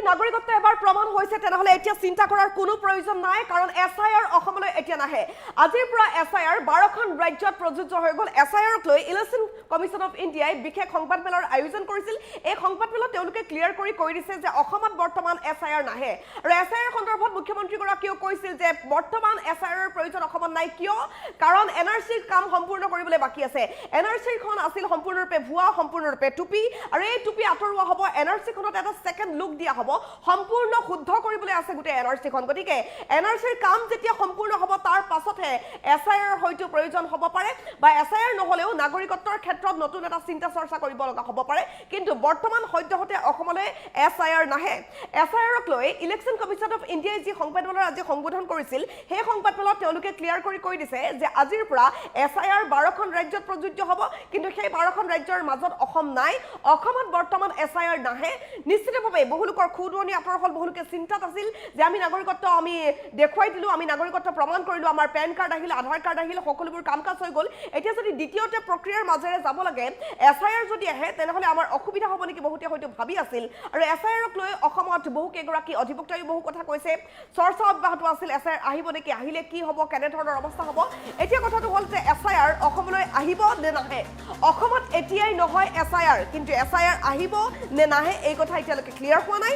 নাগৰিকত্ব এবাৰ প্ৰমাণ হৈছে তেনেহলে এতিয়া চিন্তা কৰাৰ কোনো প্ৰয়োজন নাই কাৰণ এছআইআৰ অসমলৈ এতিয়া নাহে আজিৰ পৰা এছআইআৰ 12খন ৰাজ্যত প্ৰযোজ্য হৈ গল এছআইআৰক লৈ ইলেকশ্যন কমিশ্যন অফ ইণ্ডিয়াই বিশেষ সংবাদমেলৰ আয়োজন কৰিছিল এই সংবাদমেলত তেওঁলোকে ক্লিয়াৰ কৰি কৈ দিছে যে অসমত বৰ্তমান এছআইআৰ নাহে আৰু এছআইআৰ সন্দৰ্ভত মুখ্যমন্ত্ৰীগৰাকীয়ে কৈছিল যে বৰ্তমান এছআইআৰৰ প্ৰয়োজন অসমত নাই কিয় কাৰণ এনআৰচিৰ কাম সম্পূৰ্ণ কৰিবলৈ বাকি আছে এনআৰচিখন আছিল সম্পূৰ্ণৰূপে ভুৱা সম্পূৰ্ণৰূপে টুপি আৰু এই টুপি আঁতৰোৱা হ'ব এনআৰচিখনত এটা সেকেন্ড লুক দিয়া হ'ব সম্পূৰ্ণ শুদ্ধ কৰিবলৈ আছে গোটে এনআৰচিখন গতিকে এনআৰচিৰ কাম যেতিয়া সম্পূৰ্ণ হ'ব তাৰ পাছতহে এছআইআৰ হয়তো প্ৰয়োজন হ'ব পাৰে বা এছআইআৰ নহলেও নাগৰিকত্বৰ ক্ষেত্ৰত নতুন এটা চিন্তা চৰ্চা কৰিব লগা হ'ব পাৰে কিন্তু বৰ্তমান সদ্যহতে অসমলৈ এছআইআৰ নাহে এছআইআৰক লৈ ইলেকশ্যন কমিশ্যন অফ ইণ্ডিয়াই যি সংবাদমেলৰ আজি সংবোধন কৰিছিল সেই সংবাদমেলত তেওঁলোকে ক্লিয়াৰ কৰি কৈ দিছে যে আজিৰ পৰা এছআইআৰ 12খন ৰাজ্যত প্ৰযোজ্য হ'ব কিন্তু সেই 12খন ৰাজ্যৰ মাজত অসম নাই অসমত বৰ্তমান এছআইআৰ নাহে নিশ্চিতভাৱে বহুলোকৰ খুদুৱনি আঁতৰ হ'ল বহুলোকে চিন্তাত আছিল যে আমি নাগৰিকত্ব আমি দেখুৱাই দিলোঁ আমি নাগৰিকত্ব প্ৰমাণ কৰিলোঁ আমাৰ পেন কাৰ্ড আহিল আধাৰ কাৰ্ড আহিল সকলোবোৰ কাম কাজ হৈ গ'ল এতিয়া যদি দ্বিতীয়তে প্ৰক্ৰিয়াৰ মাজেৰে যাব লাগে এছআইআৰ যদি আহে তেনেহ'লে আমাৰ অসুবিধা হ'ব নেকি বহুতে হয়তো ভাবি আছিল আৰু এছআইআৰক লৈ অসমত বহুকেইগৰাকী অধিবক্তায়ো বহু কথা কৈছে চৰ্চা অব্যাহত আছিল এছআইআৰ আহিব নেকি আহিলে কি হ'ব কেনেধৰণৰ অৱস্থা হ'ব এতিয়া কথাটো হ'ল যে এছআইআৰ অসমলৈ আহিব নে নাহে অসমত এতিয়াই নহয় এছআইআৰ কিন্তু এছআইআৰ আহিব নে নাহে এই কথা এতিয়ালৈকে ক্লিয়াৰ হোৱা নাই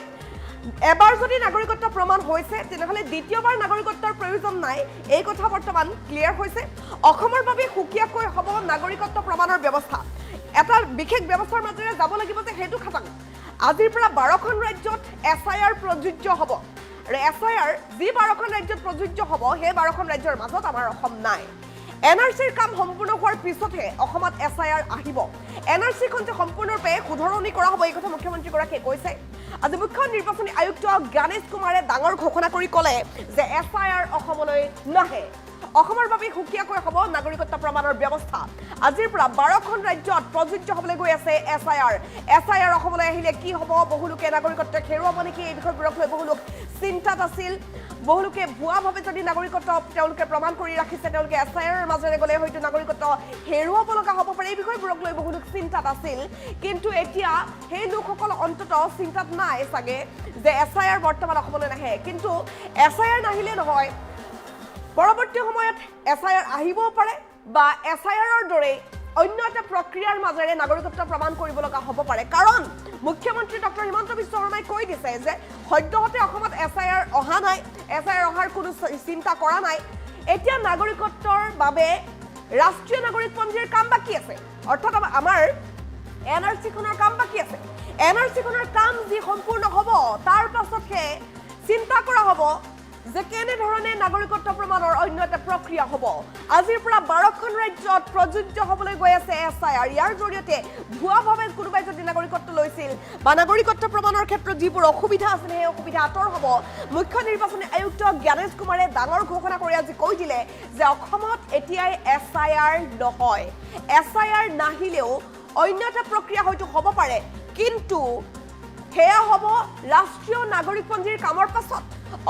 এবাৰ যদি নাগৰিকত্ব প্ৰমাণ হৈছে তেনেহ'লে দ্বিতীয়বাৰ নাগৰিকত্বৰ প্ৰয়োজন নাই এই কথা বৰ্তমান ক্লিয়াৰ হৈছে অসমৰ বাবে সুকীয়াকৈ হ'ব নাগৰিকত্ব প্ৰমাণৰ ব্যৱস্থা এটা বিশেষ ব্যৱস্থাৰ মাজেৰে যাব লাগিব যে সেইটো খাটাং আজিৰ পৰা 12খন ৰাজ্যত এছআইআৰ প্ৰযোজ্য হ'ব আৰু এছআইআৰ যি 12খন ৰাজ্যত প্ৰযোজ্য হ'ব সেই 12খন ৰাজ্যৰ মাজত আমাৰ অসম নাই এনআৰচিৰ কাম সম্পূৰ্ণ হোৱাৰ পিছতহে অসমত এছআইআৰ আহিব এনআৰচিখন যে সম্পূৰ্ণৰূপে শুধৰণি কৰা হ'ব এই কথা মুখ্যমন্ত্ৰীগৰাকীয়ে কৈছে আজি মুখ্য নিৰ্বাচনী আয়ুক্ত জ্ঞানেশ কুমাৰে ডাঙৰ ঘোষণা কৰি ক'লে যে এছআইআৰ অসমলৈ নাহে অসমৰ বাবে সুকীয়াকৈ হ'ব নাগৰিকত্ব প্ৰমাণৰ ব্যৱস্থা আজিৰ পৰা 12খন ৰাজ্যত প্ৰযোজ্য হ'বলৈ গৈ আছে এছআইআৰ অসমলৈ আহিলে কি হ'ব বহুলোকে নাগৰিকত্ব হেৰুৱাব নেকি এই বিষয়বোৰক লৈ বহুলোক চিন্তাত আছিল বহুলোকে ভুৱাভাৱে যদি নাগৰিকত্ব তেওঁলোকে প্ৰমাণ কৰি ৰাখিছে তেওঁলোকে এছআইআৰৰ মাজেৰে গ'লে হয়তো নাগৰিকত্ব হেৰুৱাব লগা হ'ব পাৰে এই বিষয়বোৰক লৈ বহুলোক চিন্তাত আছিল কিন্তু এতিয়া সেই লোকসকল অন্ততঃ চিন্তাত নাই চাগে যে এছআইআৰ বৰ্তমান অসমলৈ নাহে কিন্তু এছআইআৰ নাহিলে নহয় পৰৱৰ্তী সময়ত এছআইআৰ আহিবও পাৰে বা এছআইআৰৰ দৰে অন্য এটা প্ৰক্ৰিয়াৰ মাজেৰে নাগৰিকত্ব প্ৰমাণ কৰিব লগা হ'ব পাৰে কাৰণ মুখ্যমন্ত্ৰী ডক্টৰ হিমন্ত বিশ্ব শৰ্মাই কৈ দিছে যে সদ্যহতে অসমত এছআইআৰ অহা নাই এছআইআৰ অহাৰ কোনো চিন্তা কৰা নাই এতিয়া নাগৰিকত্বৰ বাবে ৰাষ্ট্ৰীয় নাগৰিকপঞ্জীৰ কাম বাকী আছে অৰ্থাৎ আমাৰ এনআৰচিখনৰ কাম বাকী আছে এনআৰচিখনৰ কাম যি সম্পূৰ্ণ হ'ব তাৰ পাছতহে চিন্তা কৰা হ'ব যে কেনেধৰণে নাগৰিকত্ব প্ৰমাণৰ অন্য এটা প্ৰক্ৰিয়া হ'ব আজিৰ পৰা 12খন ৰাজ্যত প্ৰযোজ্য হ'বলৈ গৈ আছে এছআইআৰ ইয়াৰ জৰিয়তে ভুৱাভাৱে কোনোবাই যদি নাগৰিকত্ব লৈছিল বা নাগৰিকত্ব প্ৰমাণৰ ক্ষেত্ৰত যিবোৰ অসুবিধা আছিল সেই অসুবিধা আঁতৰ হ'ব মুখ্য নিৰ্বাচনী আয়ুক্ত জ্ঞানেশ কুমাৰে ডাঙৰ ঘোষণা কৰি আজি কৈ দিলে যে অসমত এতিয়াই এছআইআৰ নহয় এছআইআৰ নাহিলেও অন্য এটা প্ৰক্ৰিয়া হয়তো হ'ব পাৰে কিন্তু সেয়া হ'ব ৰাষ্ট্ৰীয় নাগৰিকপঞ্জীৰ কামৰ পাছত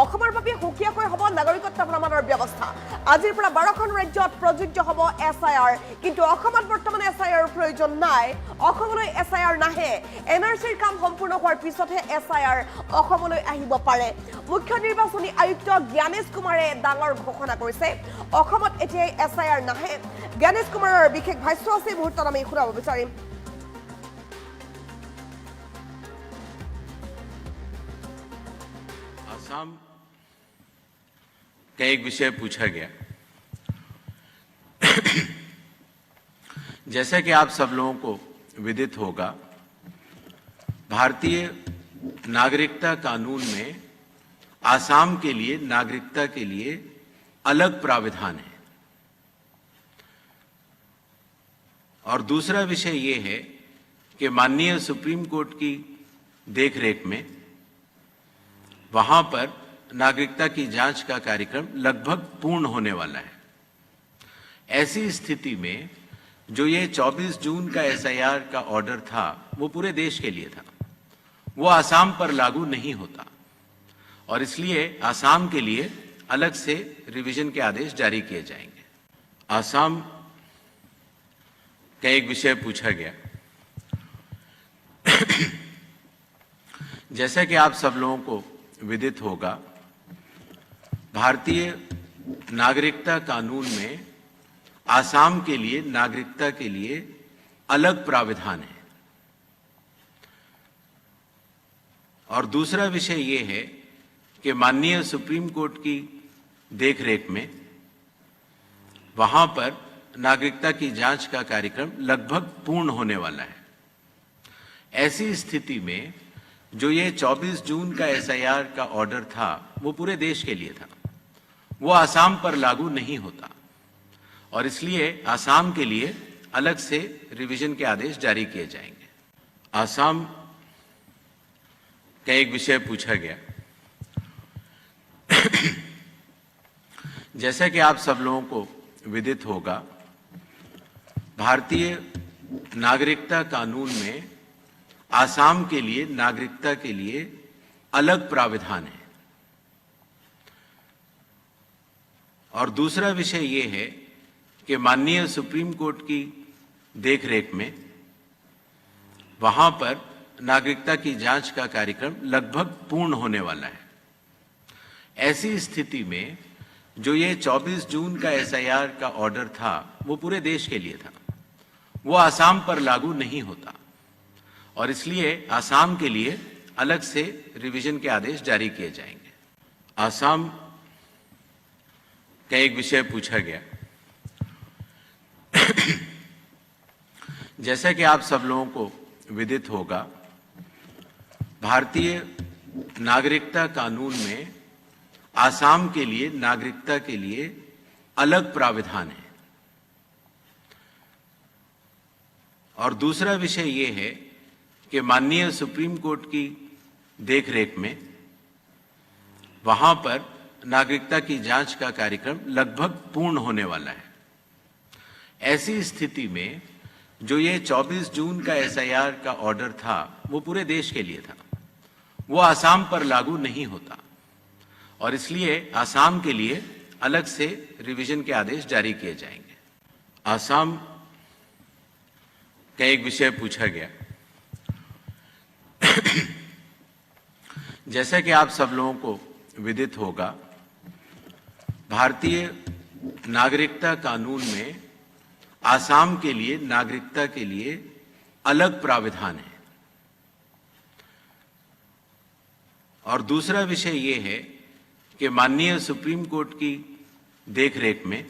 অসমৰ বাবে সুকীয়াকৈ হ'ব নাগৰিকত্ব প্ৰমাণৰ ব্যৱস্থা আজিৰ পৰা 12খন ৰাজ্যত প্ৰযোজ্য হ'ব এছআইআৰ কিন্তু অসমত বৰ্তমান এছআইআৰৰ প্ৰয়োজন নাই অসমলৈ এছআইআৰ নাহে এনআৰচিৰ কাম সম্পূৰ্ণ হোৱাৰ পিছতহে এছআইআৰ অসমলৈ আহিব পাৰে মুখ্য নিৰ্বাচনী আয়ুক্ত জ্ঞানেশ কুমাৰে ডাঙৰ ঘোষণা কৰিছে অসমত এতিয়াই এছআইআৰ নাহে জ্ঞানেশ কুমাৰৰ বিশেষ ভাষ্য আছে মুহূৰ্তত আমি শুনাব বিচাৰিম आसाम का एक विषय पूछा गया जैसा कि आप सब लोगों को विदित होगा भारतीय नागरिकता कानून में आसाम के लिए नागरिकता के लिए अलग प्राविधान है और दूसरा विषय ये है कि माननीय सुप्रीम कोर्ट की देखरेख में वहां पर नागरिकता की जांच का कार्यक्रम लगभग पूर्ण होने वाला है ऐसी स्थिति में जो ये 24 जून का एसआईआर का ऑर्डर था वो पूरे देश के लिए था वो आसाम पर लागू नहीं होता और इसलिए आसाम के लिए अलग से रिवीजन के आदेश जारी किए जाएंगे आसाम का एक विषय पूछा गया जैसा कि आप सब लोगों को विदित होगा, भारतीय नागरिकता कानून में आसाम के लिए नागरिकता के लिए अलग प्राविधान है। और दूसरा विषय ये है कि माननीय सुप्रीम कोर्ट की देखरेख में वहां पर नागरिकता की जांच का कार्यक्रम लगभग पूर्ण होने वाला है। ऐसी स्थिति में जो ये 24 जून का एसआईआर का ऑर्डर था वो पूरे देश के लिए था, वो आसाम पर लागू नहीं होता और इसलिए आसाम के लिए अलग से रिवीजन के आदेश जारी किए जाएंगे। आसाम का एक विषय पूछा गया। जैसा कि आप सब लोगों को विदित होगा, भारतीय नागरिकता कानून में आसाम के लिए नागरिकता के लिए अलग प्राविधान है। और दूसरा विषय ये है कि माननीय सुप्रीम कोर्ट की देखरेख में वहां पर नागरिकता की जांच का कार्यक्रम लगभग पूर्ण होने वाला है। ऐसी स्थिति में जो ये 24 जून का एसआईआर का ऑर्डर था वो पूरे देश के लिए था, वो आसाम पर लागू नहीं होता और इसलिए आसाम के लिए अलग से रिवीजन के आदेश जारी किए जाएंगे। आसाम का एक विषय पूछा गया। जैसा कि आप सब लोगों को विदित होगा, भारतीय नागरिकता कानून में आसाम के लिए नागरिकता के लिए अलग प्राविधान है। और दूसरा विषय ये है कि माननीय सुप्रीम कोर्ट की देखरेख में वहां पर नागरिकता की जांच का कार्यक्रम लगभग पूर्ण होने वाला है। ऐसी स्थिति में जो ये 24 जून का एसआईआर का ऑर्डर था वो पूरे देश के लिए था, वो आसाम पर लागू नहीं होता और इसलिए आसाम के लिए अलग से रिवीजन के आदेश जारी किए जाएंगे। आसाम का एक विषय पूछा गया। जैसा कि आप सब लोगों को विदित होगा, भारतीय नागरिकता कानून में आसाम के लिए नागरिकता के लिए अलग प्राविधान है। और दूसरा विषय ये है कि माननीय सुप्रीम कोर्ट की देखरेख में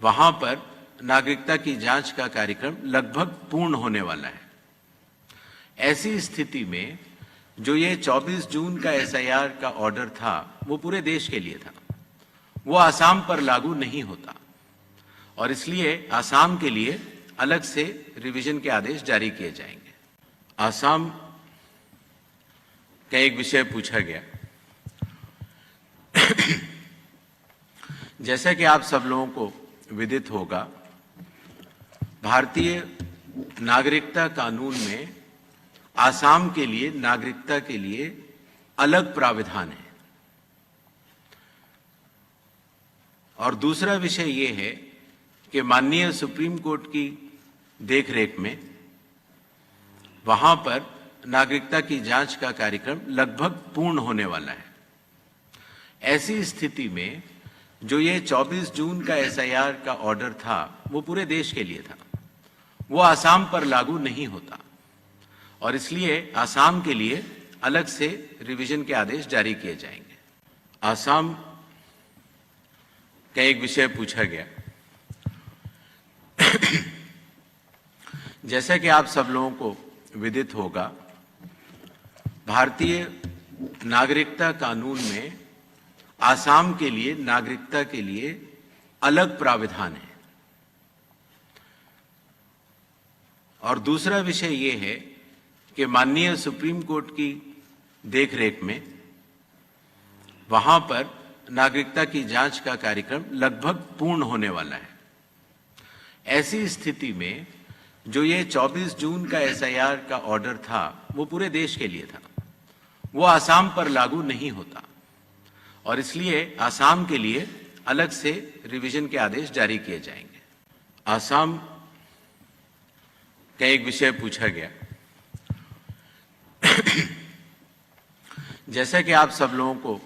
वहां पर नागरिकता की जांच का कार्यक्रम लगभग पूर्ण होने वाला है। ऐसी स्थिति में जो ये 24 जून का एसआईआर का ऑर्डर था वो पूरे देश के लिए था, वो आसाम पर लागू नहीं होता और इसलिए आसाम के लिए अलग से रिवीजन के आदेश जारी किए जाएंगे। आसाम का एक विषय पूछा गया। जैसा कि आप सब लोगों को विदित होगा, भारतीय नागरिकता कानून में आसाम के लिए नागरिकता के लिए अलग प्राविधान है। और दूसरा विषय ये है कि माननीय सुप्रीम कोर्ट की देखरेख में वहां पर नागरिकता की जांच का कार्यक्रम लगभग पूर्ण होने वाला है। ऐसी स्थिति में जो ये 24 जून का एसआईआर का ऑर्डर था वो पूरे देश के लिए था, वो आसाम पर लागू नहीं होता और इसलिए आसाम के लिए अलग से रिवीजन के आदेश जारी किए जाएंगे। आसाम का एक विषय पूछा गया। जैसा कि आप सब लोगों को विदित होगा, भारतीय नागरिकता कानून में आसाम के लिए नागरिकता के लिए अलग प्राविधान है। और दूसरा विषय ये है कि माननीय सुप्रीम कोर्ट की देखरेख में वहां पर नागरिकता की जांच का कार्यक्रम लगभग पूर्ण होने वाला है। ऐसी स्थिति में जो ये 24 जून का एसआईआर का ऑर्डर था वो पूरे देश के लिए था, वो आसाम पर लागू नहीं होता और इसलिए आसाम के लिए अलग से रिवीजन के आदेश जारी किए जाएंगे। आसाम का एक विषय पूछा गया। जैसा कि आप सब लोगों को